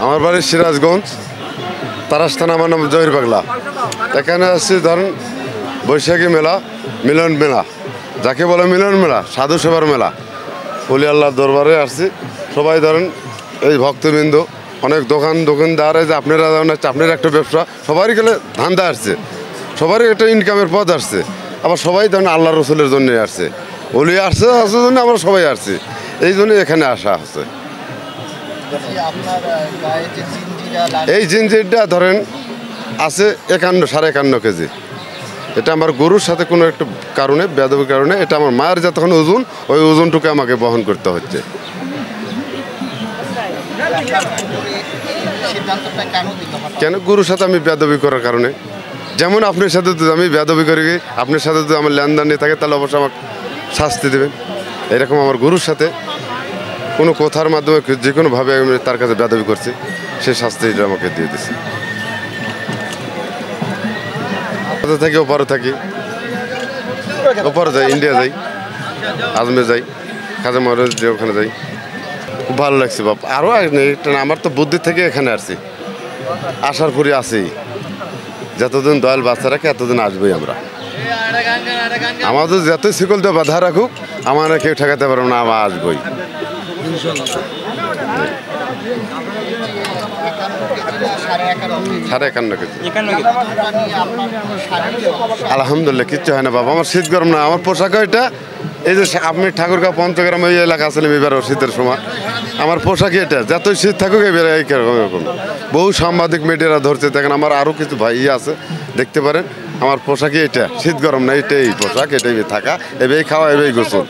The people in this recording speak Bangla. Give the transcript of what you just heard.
আমার বাড়ি সিরাজগঞ্জ, তারাস থানা, আমার নাম জহির পাগলা। এখানে আসছি ধরেন বৈশাখী মেলা, মিলন মেলা, যাকে বলে মিলন মেলা, সাধু সেবার মেলা। অলি আল্লাহর দরবারে আসছি। সবাই ধরেন এই ভক্তবৃন্দ, অনেক দোকানদার, যে আপনারা আপনার একটা ব্যবসা, সবারই গেলে ধান্দা আসছে, সবারই একটা ইনকামের পথ আসছে। আবার সবাই ধরেন আল্লাহ রসুলের জন্য আসছে, অলি আসছে জন্য আমরা সবাই আসছি, এই জন্য এখানে আসা হচ্ছে। এই জিঞ্জিরটা ধরেন আছে 51-51.5 কেজি। এটা আমার গরুর সাথে কোনো একটা কারণে, বেদবির কারণে, এটা আমার মায়ের যতক্ষণ ওজন, ওই ওজনটুকু আমাকে বহন করতে হচ্ছে। কেন? গরুর সাথে আমি বেদবি করার কারণে। যেমন আপনার সাথে যদি আমি বেদবি করি, আপনার সাথে যদি আমার লেনদেন নিয়ে থাকে, তাহলে অবশ্যই আমাকে শাস্তি দেবেন। এরকম আমার গরুর সাথে কোনো কথার মাধ্যমে যে কোনোভাবে আমি তার কাছে বেদবি করছি, সেই শাস্তিটা আমাকে দিয়ে দিচ্ছে। থাকি ওপারে থাকি, ওপারে যাই, ইন্ডিয়া যাই, আজমের যাই, খাজা মহারাজ যে ওখানে যাই। খুব ভালো লাগছে বাপ। আরও আমার তো বুদ্ধি থেকে এখানে আসছি, আসার পরে আছেই। যতদিন দয়াল বাচ্চা রাখে এতদিন আসবেই আমরা। আমাদের যতই শিকল দিয়ে বাধা রাখুক, আমার কেউ ঠেকাতে পারবো না, আমার আসবই। 51.5 কেজি। আলহামদুলিল্লাহ, কিচ্ছু হয় না বাবা। আমার শীত গরম না, আমার পোশাক এটা। এই যে আপনি ঠাকুরগাঁও পঞ্চগ্রাম ওই এলাকা আসলে এবার শীতের সময় আমার পোশাকই এটা। যতই শীত থাকুক এবার এরকম। বহু সাংবাদিক মিডিয়ারা ধরছে, দেখেন আমার আরও কিছু ভাই আছে, দেখতে পারেন। আমার পোশাকই এটা, শীত গরম না, এটাই পোশাক, এটাই থাকা, এবার খাওয়া, এবার গোসল।